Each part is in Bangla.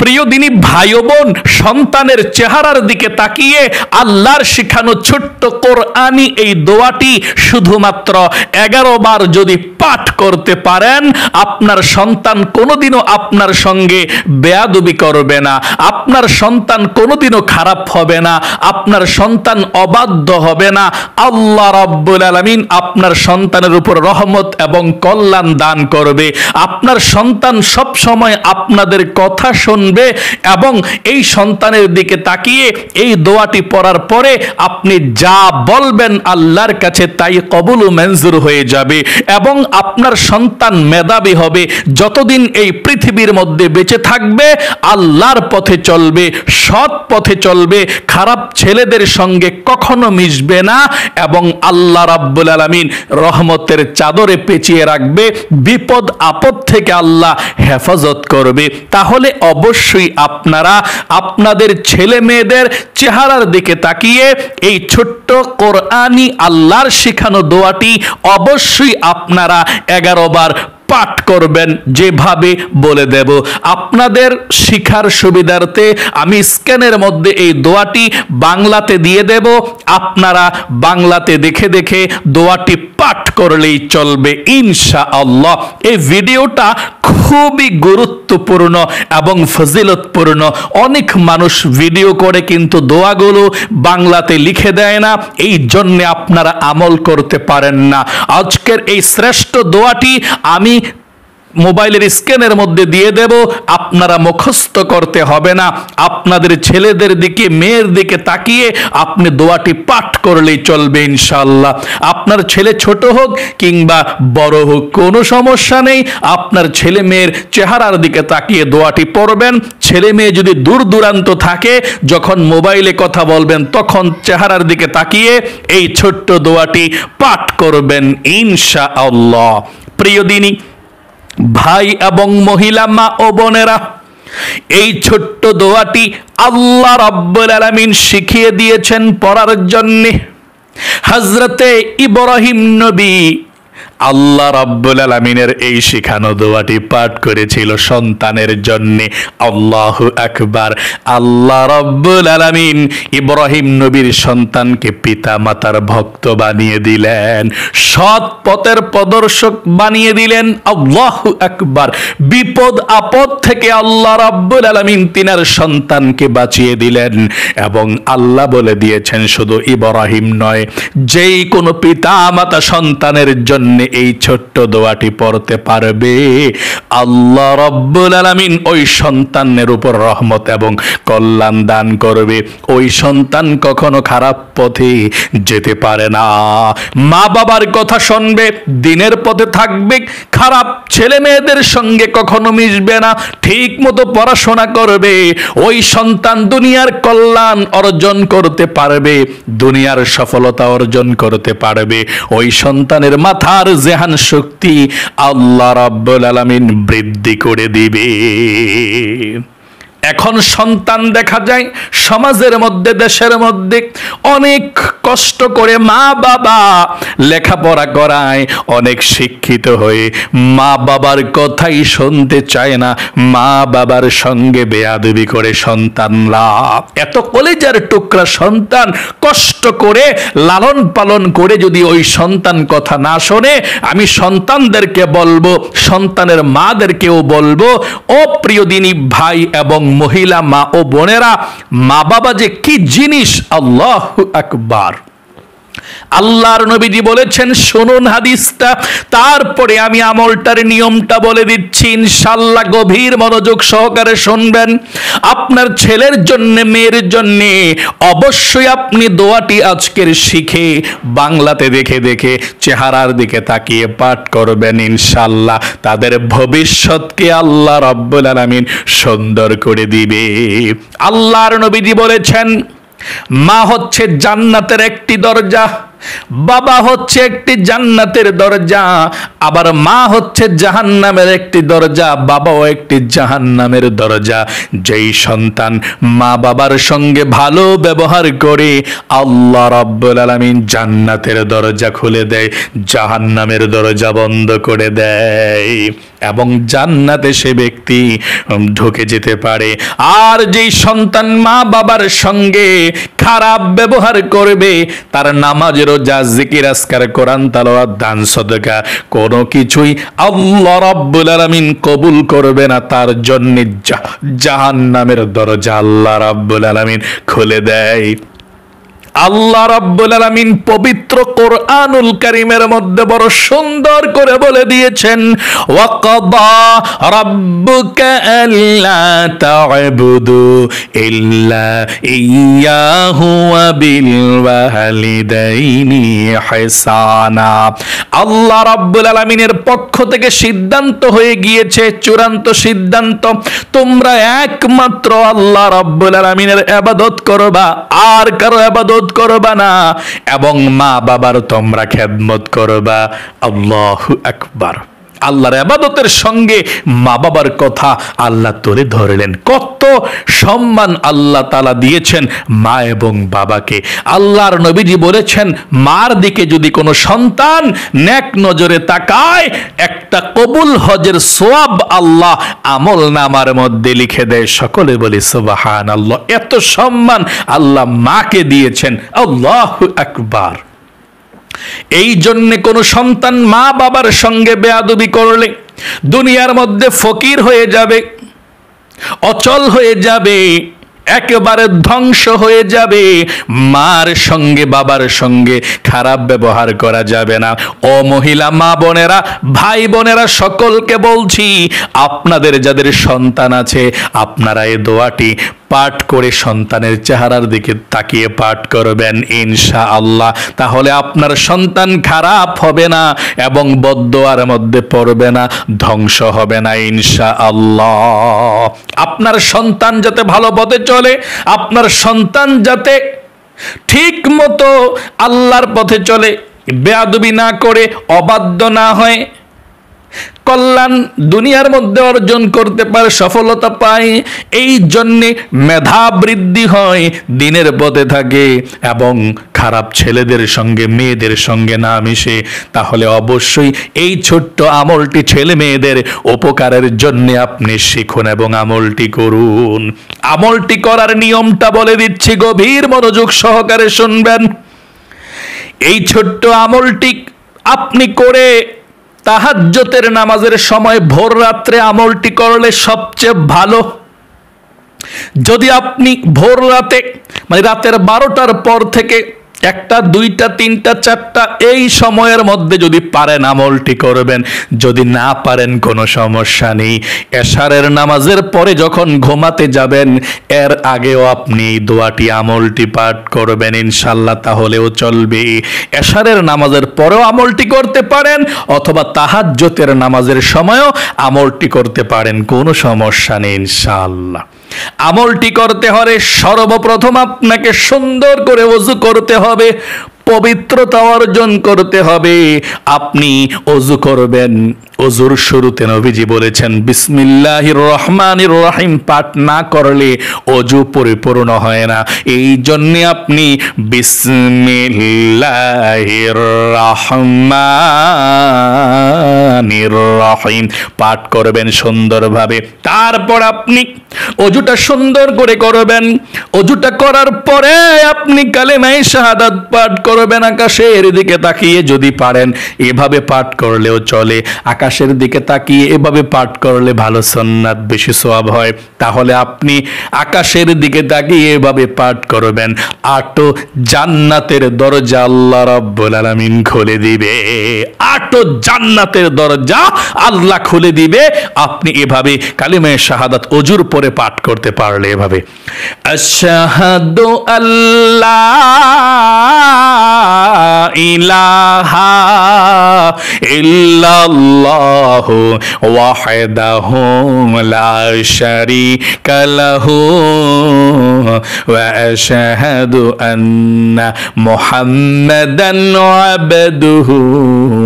প্রিয় দিনী ভাই ও বোন, সন্তানের চেহারার দিকে তাকিয়ে আল্লাহর শিখানো ছোট্ট কোরআনি এই দোয়াটি শুধুমাত্র 11 বার যদি পাঠ করতে পারেন, আপনার সন্তান কোনোদিনও আপনার সঙ্গে বেয়াদবি করবে না, আপনার সন্তান কোনোদিনও খারাপ হবে না, আপনার সন্তান অবাধ্য হবে না। আল্লাহ রাব্বুল আলামিন আপনার সন্তানের উপর রহমত এবং কল্যাণ দান করবে। আপনার সন্তান সব সময় আপনাদের কথা শুনবে এবং এই সন্তানের দিকে তাকিয়ে এই দোয়াটি পড়ার পরে আপনি যা বলবেন আল্লাহর কাছে তাই কবুল ও মঞ্জুর হয়ে যাবে এবং আপনার সন্তান মেধাবী হবে। যতদিন এই পৃথিবীর মধ্যে বেঁচে থাকবে আল্লাহর পথে চলবে, সৎ পথে চলবে, খারাপ ছেলেদের সঙ্গে কখনো মিশবে না এবং আল্লাহ রাব্বুল আলামিন রহমতের চাদরে পেঁচিয়ে রাখবে, বিপদ আপদ থেকে আল্লাহ হেফাজত করবে। তাহলে অবশ্যই আপনারা আপনাদের ছেলে মেয়েদের চেহারার দিকে তাকিয়ে এই ছোট্ট কোরআনি আল্লাহর শিখানো দোয়াটি অবশ্যই আপনারা 11 বার পাঠ করবেন, যেভাবে বলে দেব। আপনাদের শিখার সুবিধার্থে আমি স্ক্যানের মধ্যে এই দোয়াটি বাংলাতে দিয়ে দেব, আপনারা বাংলাতে দেখে দেখে দোয়াটি পাঠ করলেই চলবে ইনশাআল্লাহ। এই ভিডিওটা খুবই গুরুত্বপূর্ণ এবং ফজিলতপূর্ণ। অনেক মানুষ ভিডিও করে কিন্তু দোয়াগুলো বাংলাতে লিখে দেয় না, এই জন্য আপনারা আমল করতে পারেন না। আজকের এই শ্রেষ্ঠ দোয়াটি আমি মোবাইলের স্ক্যানের মধ্যে দিয়ে দেব, আপনারা মুখস্থ করতে হবে না, আপনাদের ছেলেদের দিকে মেয়ের দিকে তাকিয়ে আপনি দোয়াটি পাঠ করলেই চলবে ইনশাআল্লাহ। আপনার ছেলে ছোট হোক কিংবা বড় হোক কোনো সমস্যা নেই, আপনার ছেলে মেয়ের চেহারার দিকে তাকিয়ে দোয়াটি পড়বেন। ছেলে মেয়ে যদি দূর দূরান্ত থাকে, যখন মোবাইলে কথা বলবেন তখন চেহারার দিকে তাকিয়ে এই ছোট্ট দোয়াটি পাঠ করবেন ইনশাআল্লাহ। প্রিয় দিনী ভাই এবং মহিলা মা ও বোনেরা, এই ছোট্ট দোয়াটি আল্লাহ রাব্বুল আলামিন শিখিয়ে দিয়েছেন পড়ার জন্যে। হযরতে ইব্রাহিম নবী আল্লাহ রাব্বুল আলামিনের এই শিখানো দোয়াটি পাঠ করেছিল সন্তানের জন্যে। আল্লাহু আকবার। আল্লাহ রাব্বুল আলামিন ইব্রাহিম নবীর সন্তানকে পিতা মাতার ভক্ত বানিয়ে দিলেন, সৎ পথের প্রদর্শক বানিয়ে দিলেন। আল্লাহু আকবার। বিপদ আপদ থেকে আল্লাহ রাব্বুল আলামিন তিনার সন্তানকে বাঁচিয়ে দিলেন এবং আল্লাহ বলে দিয়েছেন শুধু ইব্রাহিম নয়, যেই কোনো পিতা মাতা সন্তানের জন্য এই ছোট্ট দোয়াটি পড়তে পারবে, আল্লাহ রাব্বুল আলামিন ওই সন্তানের উপর রহমত এবং কল্যাণ দান করবে। ওই সন্তান কখনো খারাপ পথে যেতে পারে না, মা বাবার কথা শুনবে, দিনের পথে থাকবে, খারাপ ছেলে মেয়েদের সঙ্গে কখনো মিশবে না, ঠিক মতো পড়াশোনা করবে। ওই সন্তান দুনিয়ার কল্যাণ অর্জন করতে পারবে, দুনিয়ার সফলতা অর্জন করতে পারবে। ওই সন্তানের মাথার জেহান শক্তি আল্লাহ রাব্বুল আলামিন বৃদ্ধি করে দিবে। এখন সন্তান দেখা যায় সমাজের মধ্যে, দেশের মধ্যে অনেক কষ্ট করে মা বাবা লেখাপড়া করায়, অনেক শিক্ষিত হয়ে মা বাবার কথাই শুনতে চায় না, মা বাবার সঙ্গে বেয়াদবি করে সন্তানরা। এত কলেজার টুকরা সন্তান কষ্ট করে লালন পালন করে যদি ওই সন্তান কথা না শোনে, আমি সন্তানদেরকে বলবো, সন্তানের মাদেরকেও বলবো, ও প্রিয় দিনী ভাই এবং মহিলা মা ও বোনেরা, মা বাবা যে কি জিনিস, আল্লাহু আকবার। আল্লাহর নবীজি বলেছেন, শুনুন হাদিসটা, তারপরে আমি আমলটার নিয়মটা বলে দিচ্ছি ইনশাআল্লাহ। গভীর মনোযোগ সহকারে শুনবেন। আপনার ছেলের জন্য, মেয়ের জন্য অবশ্যই আপনি দোয়াটি আজকের শিখে বাংলাতে দেখে দেখে চেহারার দিকে তাকিয়ে পাঠ করবেন ইনশাআল্লাহ। তাদের ভবিষ্যৎকে আল্লাহ রাব্বুল আলামিন সুন্দর করে দিবে। আল্লাহর নবীজি বলেছেন, মা হচ্ছে জান্নাতের একটি দরজা, বাবা হচ্ছে একটি জান্নাতের দরজা, আবার মা হচ্ছে জাহান্নামের একটি দরজা, বাবাও একটি জাহান্নামের দরজা। যেই সন্তান মা বাবার সঙ্গে ভালো ব্যবহার করে, আল্লাহ রাব্বুল আলামিন জান্নাতের দরজা খুলে দেয়, জাহান্নামের দরজা বন্ধ করে দেয়। এবং জান্নাতে সে ব্যক্তি ঢুকে যেতে পারে। আর যেই সন্তান মা বাবার সঙ্গে খারাপ ব্যবহার করবে, তার নামাজের রোজা জিকির আজকার কোরআন তেলাওয়াত দান সদকা কোনো কিছুই আল্লাহ রাব্বুল আলামিন কবুল করবে না। তার জন্য জাহান্নামের দরজা আল্লাহ রাব্বুল আলামিন খুলে দেয়। আল্লাহ রাব্বুল আলামিন পবিত্র কোরআনুল কারীমের মধ্যে বড় সুন্দর করে বলে দিয়েছেন, ওয়া ক্বাদা রাব্বুকা আল্লা তা'বুদু ইল্লা ইয়্যাহু ওয়া বিল ওয়ালিদাইনি ইহসানা। আল্লাহ রাব্বুল আলামিনের পক্ষ থেকে সিদ্ধান্ত হয়ে গিয়েছে, চূড়ান্ত সিদ্ধান্ত, তোমরা একমাত্র আল্লাহ রাব্বুল আলামিনের ইবাদত করবা, আর কারো ইবাদত করবা না, এবং মা বাবার তোমরা খেদমত করবা। আল্লাহু আকবার। আল্লাহর ইবাদতের সঙ্গে মা বাবার কথা আল্লাহ তুলে ধরলেন। কত সম্মান আল্লাহ তাআলা দিয়েছেন মা এবং বাবাকে। আল্লাহর নবীজি বলেছেন, মার দিকে যদি কোনো সন্তান নেক নজরে তাকায়, একটা কবুল হজের সওয়াব আল্লাহ আমল নামার মধ্যে লিখে দেয়। সকলে বলি সুবহানাল্লাহ। এত সম্মান আল্লাহ মাকে দিয়েছেন। আল্লাহু আকবার। এই জন্য কোন সন্তান মা বাবার সঙ্গে বেয়াদবি করলে দুনিয়ার মধ্যে ফকির হয়ে যাবে, অচল হয়ে যাবে, একেবারে ধ্বংস হয়ে যাবে। মার সঙ্গে বাবার সঙ্গে খারাপ ব্যবহার করা যাবে না। ও মহিলা মা বোনেরা, ভাই বোনেরা, সকলকে বলছি, আপনাদের যাদের সন্তান আছে, আপনারা এই দোয়াটি পাঠ করে সন্তানের চেহারার দিকে তাকিয়ে পাঠ করবেন ইনশাআল্লাহ। তাহলে আপনার সন্তান খারাপ হবে না এবং বদদোয়ার মধ্যে পড়বে না, ধ্বংস হবে না ইনশাআল্লাহ। আপনার সন্তান যাতে ভালো পথে চলে, আপনার সন্তান যাতে ঠিক মতো আল্লাহর পথে চলে, বেয়াদবি না করে, অবাধ্য না হয়, কল্যাণ দুনিয়ার মধ্যে অর্জন করতে পারে, সফলতা পায়, এই জন্যে মেধা বৃদ্ধি হয়, দিনের পথে থাকে এবং খারাপ ছেলেদের সঙ্গে মেয়েদের সঙ্গে না মিশে, তাহলে অবশ্যই এই ছোট্ট আমলটি ছেলে মেয়েদের উপকারের জন্য আপনি শিখুন এবং আমলটি করুন। আমলটি করার নিয়মটা বলে দিচ্ছি, গভীর মনোযোগ সহকারে শুনবেন। এই ছোট্ট আমলটি আপনি করে তাহাজ্জুদের নামাজের সময় ভোর রাত্রে আমলটি করলে সবচেয়ে ভালো। যদি আপনি ভোর রাতে মানে রাতের 12টার পর থেকে 1টা 2টা 3টা 4টা এই সময়ের মধ্যে যদি পারেন আমলটি করবেন, যদি না পারেন কোনো সমস্যা নেই। এশারের নামাজের পরে যখন ঘুমাতে যাবেন এর আগেও আপনি এই দোয়াটি আমলটি পাঠ করবেন ইনশাআল্লাহ, তাহলেও চলবে। এশারের নামাজের পরেও আমলটি করতে পারেন অথবা তাহাজ্জুদের নামাজের সময়ও আমলটি করতে পারেন, কোনো সমস্যা নেই ইনশাআল্লাহ। আমলটি করতে হলে সর্বপ্রথম আপনাকে সুন্দর করে ওযু করতে হবে, পবিত্রতা অর্জন করতে হবে। আপনি ওযু করবেন, ওযুর শুরুতে নবীজি বলেছেন বিসমিল্লাহির রহমানির রহিম পাঠ না করলে ওযু পরিপূর্ণ হয় না। এই জন্য আপনি বিসমিল্লাহির রহমানির রহিম পাঠ করবেন সুন্দরভাবে। তারপর আপনি ওযুটা সুন্দর করে করবেন। ওযুটা করার পরে আপনি কালেমায়ে শাহাদাত পাঠ করবেন আকাশের দিকে তাকিয়ে, যদি পারেন এভাবে পাঠ করলেও চলে। আকাশের দিকে তাকিয়ে এভাবে পাঠ করলে ভালো, সুন্নাত, বেশি সওয়াব হয়। তাহলে আপনি আকাশের দিকে তাকিয়ে এভাবে পাঠ করবেন, 8 জান্নাতের দরজা আল্লাহ রাব্বুল আলামিন খুলে দিবে। 8 জান্নাতের দরজা আল্লাহ খুলে দিবে আপনি এভাবে কালিমায়ে শাহাদাত ওযুর পরে পাঠ করতে পারলে। এভাবে আশহাদু আল্লা ইলাহা ইল্লাল্লাহু ওয়াহদাহু লা শারীকা লাহু ওয়া আশহাদু আন্না মুহাম্মাদান আবদুহু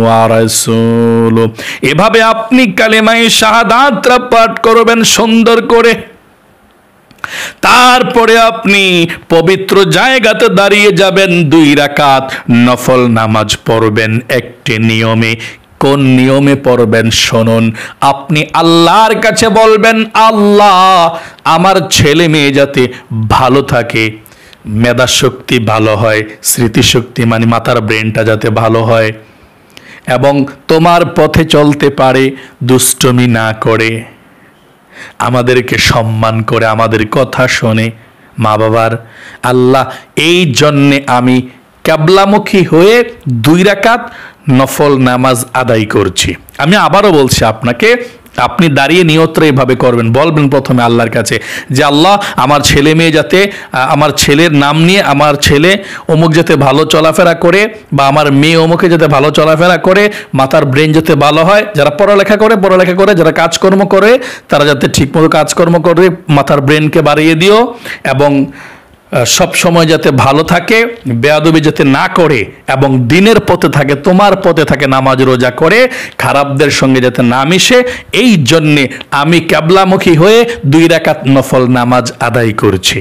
ওয়া রাসূলুহু। এভাবে আপনি কালিমায়ে শাহাদাত পাঠ করবেন সুন্দর করে। তারপরে আপনি পবিত্র জায়গাতে দাঁড়িয়ে যাবেন, 2 রাকাত নফল নামাজ পড়বেন একটি নিয়মে। কোন নিয়মে পড়বেন শুনুন। আপনি আল্লাহর কাছে বলবেন, আল্লাহ আমার ছেলে মেয়ে যাতে ভালো থাকে, মেধা শক্তি ভালো হয়, স্মৃতিশক্তি মানে মাথার ব্রেনটা যাতে ভালো হয়, এবং তোমার পথে চলতে পারে, দুষ্টমি না করে, আমাদেরকে সম্মান করে, আমাদের কথা শোনে, মা বাবার। আল্লাহ এই জন্যে আমি কিবলামুখী হয়ে 2 রাকাত নফল নামাজ আদায় করছি। আমি আবারও বলছি আপনাকে, আপনি দাঁড়িয়ে নিয়তটা এভাবে করবেন, বলবেন প্রথমে আল্লাহর কাছে যে আল্লাহ আমার ছেলে মেয়ে যাতে, আমার ছেলের নাম নিয়ে, আমার ছেলে অমুক যাতে ভালো চলাফেরা করে, বা আমার মেয়ে অমুকে যাতে ভালো চলাফেরা করে, মাথার ব্রেন যাতে ভালো হয়, যারা পড়ালেখা করে, যারা কাজকর্ম করে তারা যাতে ঠিকমতো কাজকর্ম করে, মাথার ব্রেনকে বাড়িয়ে দিও, এবং সব সময় যাতে ভালো থাকে, বেয়াদবি যাতে না করে, এবং দিনের পথে থাকে, তোমার পথে থাকে, নামাজ রোজা করে, খারাপদের সঙ্গে যাতে না মিশে, এই জন্যে আমি কিবলামুখী হয়ে 2 রাকাত নফল নামাজ আদায় করছি।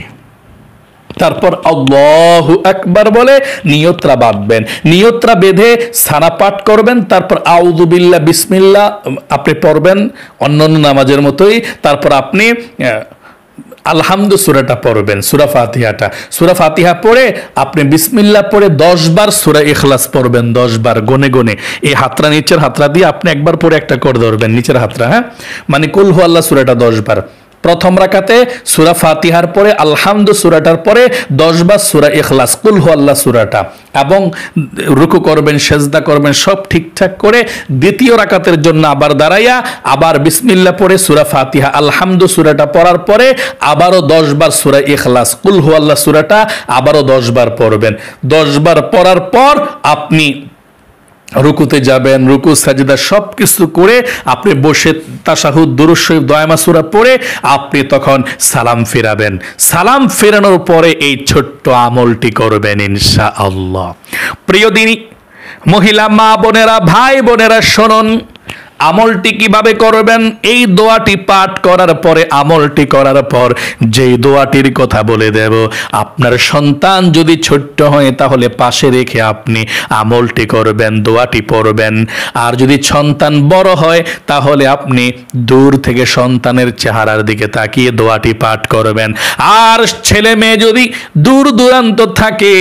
তারপর আল্লাহু আকবার বলে নিয়তরা বাঁধবেন, নিয়তরা বেঁধে সানা পাঠ করবেন, তারপর আউযু বিল্লাহ বিসমিল্লাহ আপনি পড়বেন অন্যান্য নামাজের মতোই। তারপর আপনি আলহামদু সূরাটা পড়বেন, সূরা ফাতিহাটা, সূরা ফাতিহা পড়ে আপনি বিসমিল্লাহ পড়ে 10 বার সূরা ইখলাস পড়বেন, 10 বার গনে গনে। এই হাতরা নিচের হাতরা দিয়ে আপনি একবার পরে একটা করে ধরবেন, নিচের হাতরা, হ্যাঁ, মানে কুল হু আল্লাহ সূরাটা 10 বার। প্রথম রাকাতে সূরা ফাতিহার পরে আলহামদু সূরাটার পরে 10 বার সূরা ইখলাস, কুল হু আল্লাহ সূরাটা, এবং রুকু করবেন, সেজদা করবেন, সব ঠিকঠাক করে দ্বিতীয় রাকাতের জন্য আবার দাঁড়াইয়া আবার বিসমিল্লাহ পড়ে সূরা ফাতিহা আলহামদু সূরাটা পড়ার পরে আবারও 10 বার সূরা ইখলাস, কুল হু আল্লাহ সূরাটা আবারও 10 বার পড়বেন। 10 বার পড়ার পর আপনি রুকুতে যাবেন, রুকু সাজদা সব কিছু করে আপনি বসে তাশাহুদ দুরূদ শরীফ দোয়া সূরা পড়ে আপনি তখন সালাম ফেরাবেন। সালাম ফেরানোর পরে এই ছোট্ট আমলটি করবেন ইনশাআল্লাহ। প্রিয় দিনী মহিলা মা বোনেরা, ভাই বোনেরা, শুনুন আমলটি কিভাবে করবেন। এই দোয়াটি পাঠ করার পরে, আমলটি করার পর যেই দোয়াটির কথা বলে দেব, আপনার সন্তান যদি ছোট্ট হয় তাহলে পাশে রেখে আপনি আমলটি করবেন, দোয়াটি পড়বেন। আর যদি সন্তান বড় হয় তাহলে আপনি দূর থেকে সন্তানের চেহারার দিকে তাকিয়ে দোয়াটি পাঠ করবেন। আর ছেলে মেয়ে যদি দূর দূরান্ত থাকে,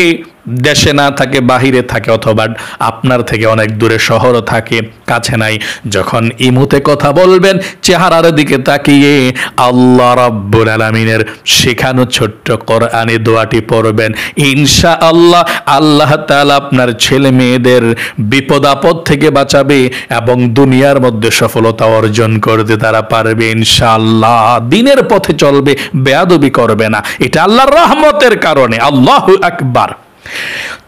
দেশে না থাকে, বাহিরে থাকে, অথবা আপনার থেকে অনেক দূরে শহরও থাকে, কাছে নাই, যখন ইমুতে কথা বলবেন চেহারার দিকে তাকিয়ে আল্লাহ রাব্বুল আলামিনের শেখানো ছোট্ট কোরআনি দোয়াটি পড়বেন। ইনশাআল্লাহ আল্লাহ তাআলা আপনার ছেলে মেয়েদের বিপদ আপদ থেকে বাঁচাবে এবং দুনিয়ার মধ্যে সফলতা অর্জন করতে তারা পারবে ইনশাআল্লাহ। দিনের পথে চলবে, বেয়াদবি করবে না, এটা আল্লাহর রহমতের কারণে। আল্লাহু আকবার।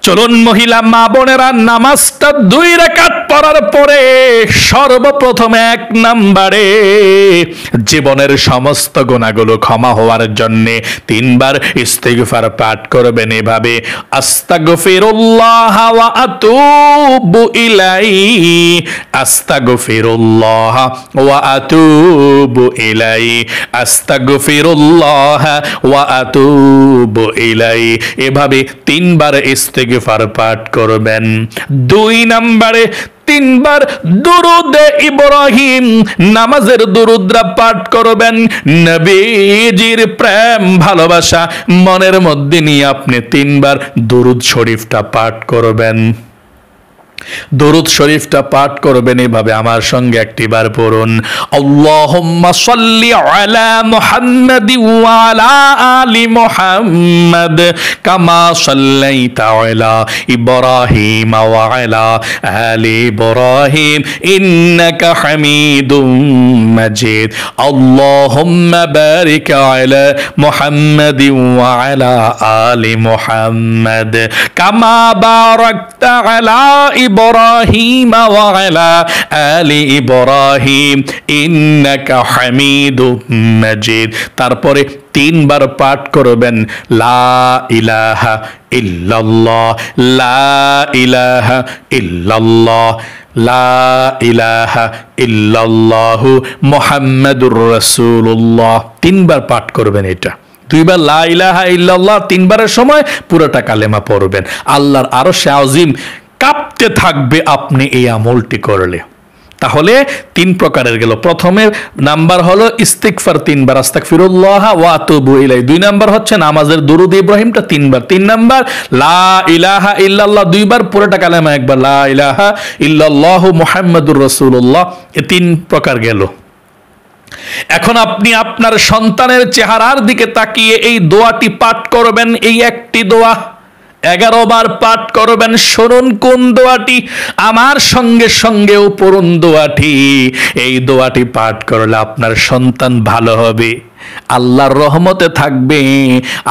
চলুন মহিলা মা বোনেরা, নামাজটা 2 রাকাত পড়ার পরে সর্বপ্রথম 1 নম্বরে জীবনের সমস্ত গুনাহগুলো ক্ষমা হওয়ার জন্য 3 বার ইস্তিগফার পাঠ করবেন এভাবে, আস্তাগফিরুল্লাহ ওয়া আতুবু ইলাইহি, আস্তাগফিরুল্লাহ ওয়া আতুবু ইলাইহি, আস্তাগফিরুল্লাহ ওয়া আতুবু ইলাইহি, এভাবে 3 বার ইস্তিগফার পাঠ করবেন। 2 নম্বরে 3 বার দুরুদে ইব্রাহিম, নামাজের দুরুদরা পাঠ করবেন। নবীজির প্রেম ভালোবাসা মনের মধ্যে নিয়ে আপনি 3 বার দুরুদ শরীফটা পাঠ করবেন। দুরুদ শরীফটা পাঠ করবেন এভাবে, আমার সঙ্গে একটিবার পড়ুন, আল্লাহুম্মা সাল্লি আলা মুহাম্মাদি ওয়া আলা আলি মুহাম্মাদ কামা সাল্লাইতা আলা ইব্রাহিম ওয়া আলা আলি ইব্রাহিম ইন্নাকা হামিদুম মাজিদ, আল্লাহুম্মা বারিক আলা মুহাম্মাদি ওয়া আলা আলি মুহাম্মাদ কামা বারাকতা আলা ইব্রাহিম ওয়া আলা আলি ইব্রাহিম ইন্নাকা হামিদুম মাজিদ। তারপরে 3 বার পাঠ করবেন, লা ইলাহা ইল্লাল্লাহ, লা ইলাহা ইল্লাল্লাহ, লা ইলাহা ইল্লাল্লাহু মুহাম্মাদুর রাসূলুল্লাহ। 3 বার পাঠ করবেন এটা। 2 বার লা ইলাহা ইল্লাল্লাহ, 3 বারের সময় পুরোটা কালেমা পড়বেন। আল্লাহর আরশে আজিম কাঁপতে থাকবে আপনি এই আমলটি করলে। তাহলে 3 প্রকারের গেল। প্রথমে নাম্বার হলো ইস্তিগফার 3 বার, আস্তাগফিরুল্লাহ ওয়া আতুবু ইলাইহি। 2 নাম্বার হচ্ছে নামাজের দুরূদ ইব্রাহিমটা 3 বার। 3 নাম্বার লা ইলাহা ইল্লাল্লাহ 2 বার, পুরোটা কালেমা একবার, লা ইলাহা ইল্লাল্লাহু মুহাম্মাদুর রাসূলুল্লাহ। এই 3 প্রকার গেল। এখন আপনি আপনার সন্তানের চেহারার দিকে তাকিয়ে এই দোয়াটি পাঠ করবেন। এই একটি দোয়া 11 বার পাঠ করবেন। শুনুন কোন দোয়াটি, আমার সঙ্গে সঙ্গেও পড়ুন দোয়াটি। এই দোয়াটি পাঠ করলে আপনার সন্তান ভালো হবে, আল্লাহর রহমতে থাকবে,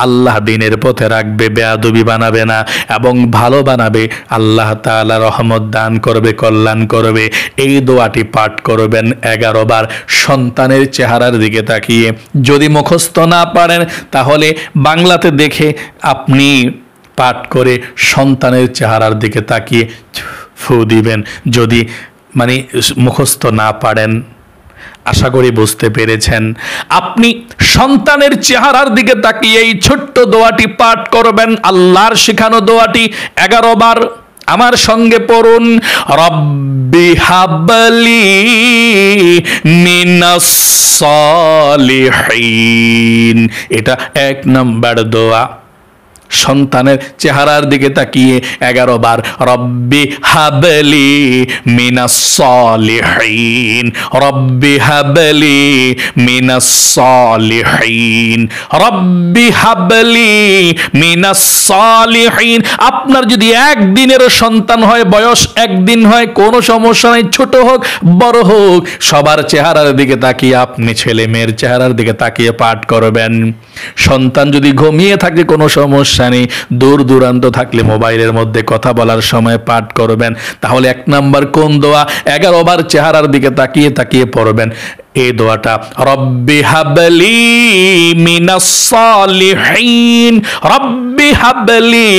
আল্লাহ দিনের পথে রাখবে, বেয়াদবি বানাবে না এবং ভালো বানাবে। আল্লাহ তাআলা রহমত দান করবে, কল্যাণ করবে। এই দোয়াটি পাঠ করবেন 11 বার সন্তানের চেহারার দিকে তাকিয়ে। যদি মুখস্থ না পারেন তাহলে বাংলাতে দেখে আপনি পাঠ করে সন্তানের চেহারার দিকে তাকিয়ে ফু দিবেন। যদি মুখস্থ না পারেন, আশা করি বুঝতে পেরেছেন। আপনি সন্তানের চেহারার দিকে তাকিয়ে এই ছোট্ট দোয়াটি পাঠ করবেন, আল্লাহর শেখানো দোয়াটি 11 বার। আমার সঙ্গে পড়ুন, রব্বি হাবলি মিনাস সালিহিন। এটা 1 নাম্বার দোয়া। সন্তানের চেহারার দিকে তাকিয়ে 11 বার রব্বি হাবলি মিনাস সালিহিন, রব্বি হাবলি মিনাস সালিহিন, রব্বি হাবলি মিনাস সালিহিন। আপনার যদি 1 দিনেরও সন্তান হয়, বয়স 1 দিন হয়, কোনো সমস্যা নাই, ছোট হোক বড় হোক, সবার চেহারার দিকে তাকিয়ে আপনি ছেলে মেয়ের চেহারার দিকে তাকিয়ে পাঠ করবেন। সন্তান যদি ঘুমিয়ে থাকে কোনো সমস্যা নেই, দূর দূরান্ত থাকলে মোবাইলের মধ্যে কথা বলার সময় পাঠ করবেন। তাহলে 1 নাম্বার কোন দোয়া, 11 বার চেহারার দিকে তাকিয়ে তাকিয়ে পড়বেন এই দোয়াটা, রব্বি হাবলি মিনাস সালিহিন, রব্বি হাবলি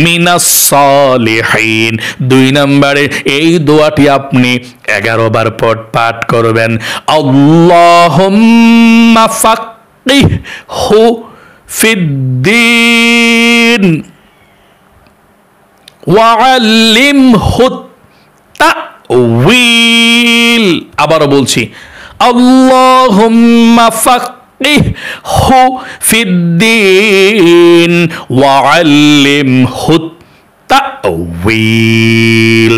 মিনাস সালিহিন। 2 নম্বরে এই দোয়াটি আপনি 11 বার পাঠ করবেন, আল্লাহুম্মা ফাক্কিহু ফিদ্দীন ওয়া আল্লিমহু তা'ওয়ীল। আবারও বলছি, আল্লাহুম্মা ফাক্কিহু ফিদ্দীন ওয়া আল্লিমহু তা'ওয়ীল।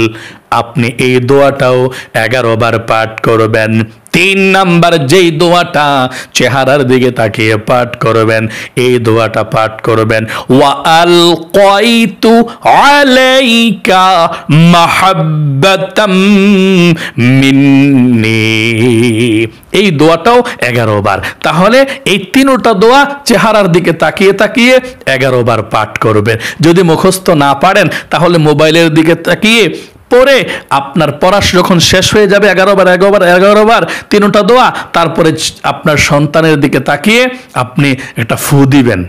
আপনি এই দোয়াটাও 11 বার পাঠ করবেন। 3 নাম্বার যেই দোয়াটা চেহারার দিকে তাকিয়ে পাঠ করবেন, এই দোয়াটা পাঠ করবেন, ওয়া আলকাইতু আলাইকা মাহাব্বাতাম মিন্নি। এই দোয়াটাও 11 বার। তাহলে এই 3টা দোয়া চেহারার দিকে তাকিয়ে তাকিয়ে 11 বার পাঠ করবেন। যদি মুখস্থ না পারেন তাহলে মোবাইলের দিকে তাকিয়ে পরে আপনার পড়া যখন শেষ হয়ে যাবে 11 বার 3টা দোয়া, তারপরে আপনার সন্তানের দিকে তাকিয়ে আপনি একটা ফু দিবেন।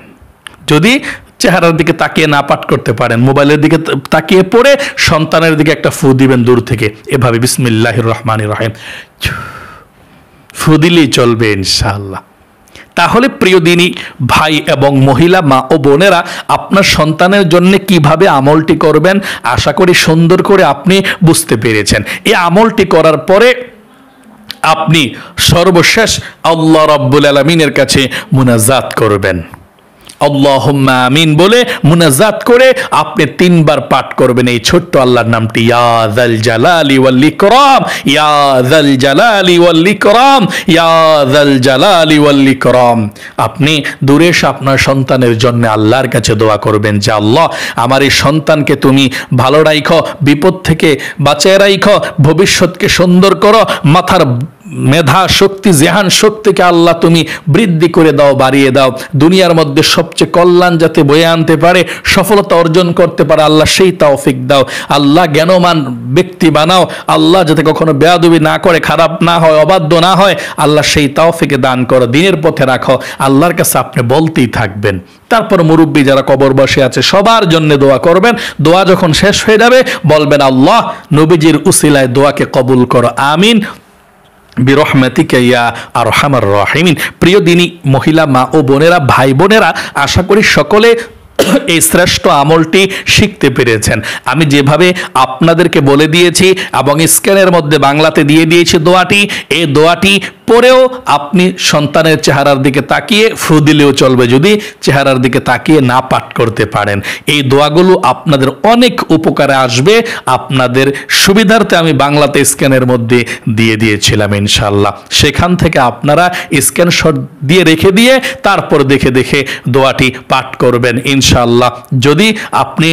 যদি চেহারার দিকে তাকিয়ে না পাঠ করতে পারেন, মোবাইলের দিকে তাকিয়ে পড়ে সন্তানের দিকে একটা ফু দিবেন দূর থেকে, এভাবে বিসমিল্লাহির রহমানির রহিম ফু দিলেই চলবে ইনশাআল্লাহ। তাহলে প্রিয় দিনী ভাই এবং মহিলা মা ও বোনেরা, আপনার সন্তানের জন্য কিভাবে আমলটি করবেন আশা করি সুন্দর করে আপনি বুঝতে পেরেছেন। এই আমলটি করার পরে আপনি সর্বশেষ আল্লাহ রাব্বুল আলামিনের কাছে মুনাজাত করবেন। আল্লাহুম্মা আমিন বলে মুনাজাত করে আপনি 3 বার পাঠ করবেন এই ছোট্ট আল্লাহর নামটি, ইয়া যাল জালালি ওয়াল ইকরাম, ইয়া যাল জালালি ওয়াল ইকরাম, ইয়া যাল জালালি ওয়াল ইকরাম। আপনি দূরে এসে আপনার সন্তানের জন্য আল্লাহর কাছে দোয়া করবেন যে আল্লাহ আমার এই সন্তানকে তুমি ভালো রাখো, বিপদ থেকে বাঁচিয়ে রাখো, ভবিষ্যৎকে সুন্দর করো, মাথার মেধা শক্তি জেহান শক্তিকে আল্লাহ তুমি বৃদ্ধি করে দাও, বাড়িয়ে দাও, দুনিয়ার মধ্যে সবচেয়ে কল্যাণ যাতে বয়ে আনতে পারে, সফলতা অর্জন করতে পারে আল্লাহ সেই তৌফিক দাও। আল্লাহ জ্ঞানমান ব্যক্তি বানাও, আল্লাহ যাতে কখনো বেয়াদবি না করে, খারাপ না হয়, অবাধ্য না হয়, আল্লাহ সেই তৌফিকে দান করো, দিনের পথে রাখো। আল্লাহর কাছে আপনি বলতেই থাকবেন। তারপর মুরব্বী যারা কবর বসে আছে সবার জন্য দোয়া করবেন। দোয়া যখন শেষ হয়ে যাবে বলবেন আল্লাহ নবীজির উসিলায় দোয়াকে কবুল করো, আমিন বিরহমাতিকা ইয়া আরহামার রাহিমিন। প্রিয় দিনী মহিলা মা ও বোনেরা, ভাই বোনেরা, আশা করি সকলে এই শ্রেষ্ঠ আমলটি শিখতে পেরেছেন। আমি যেভাবে আপনাদেরকে বলে দিয়েছি এবং স্ক্রিনের মধ্যে বাংলাতে দিয়ে দিয়েছি দোয়াটি, এই দোয়াটি পরেও আপনি সন্তানের চেহারার দিকে তাকিয়ে ফু দিলেও চলবে যদি চেহারার দিকে তাকিয়ে না পাঠ করতে পারেন। এই দোয়াগুলো আপনাদের অনেক উপকারে আসবে। আপনাদের সুবিধার্থে আমি বাংলাতে স্ক্যানের মধ্যে দিয়ে দিয়েছিলাম ইনশাল্লাহ। সেখান থেকে আপনারা স্ক্রিনশট দিয়ে রেখে দিয়ে তারপর দেখে দেখে দোয়াটি পাঠ করবেন ইনশাল্লাহ। যদি আপনি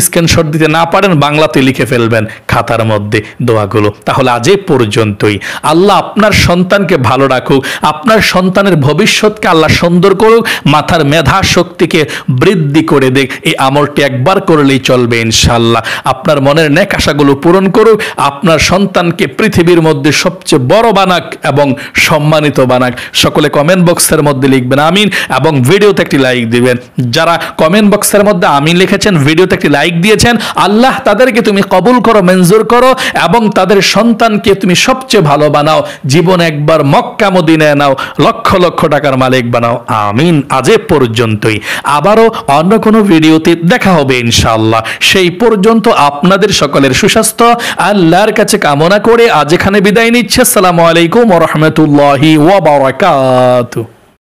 স্ক্রিনশট দিতে না পারেন বাংলাতে লিখে ফেলবেন খাতার মধ্যে দোয়াগুলো। তাহলে আজ এই পর্যন্তই। আল্লাহ আপনার সন্তানকে ভালো রাখুক, আপনার সন্তানের ভবিষ্যৎকে আল্লাহ সুন্দর করুক, মাথার মেধা শক্তিকে বৃদ্ধি করে দেখ। এই আমলটি একবার করলেই চলবে ইনশাল্লাহ। আপনার মনের নেক আশাগুলো পূরণ করুক, আপনার সন্তানকে পৃথিবীর মধ্যে সবচেয়ে বড় বানাক এবং সম্মানিত বানাক। সকলে কমেন্ট বক্সের মধ্যে লিখবেন আমিন এবং ভিডিওতে একটি লাইক দিবেন। যারা কমেন্ট বক্সের মধ্যে আমিন লিখেছেন, ভিডিওতে একটি লাইক দিয়েছেন, আল্লাহ তাদেরকে তুমি কবুল করো, মঞ্জুর করো এবং তাদের সন্তানকে তুমি সবচেয়ে ভালো বানাও। জীবনে একবার মক্কা মদিনায় নাও, লক্ষ লক্ষ টাকার মালিক বানাও। আমিন। আজ এ পর্যন্তই। আবারও অন্য কোনো ভিডিওতে দেখা হবে ইনশাআল্লাহ। সেই পর্যন্ত আপনাদের সকলের সুস্বাস্থ্য আল্লাহর কাছে কামনা করে আজ এখানে বিদায় নিচ্ছে। আসসালামু আলাইকুম ওয়া রাহমাতুল্লাহি ওয়া বারাকাতুহু।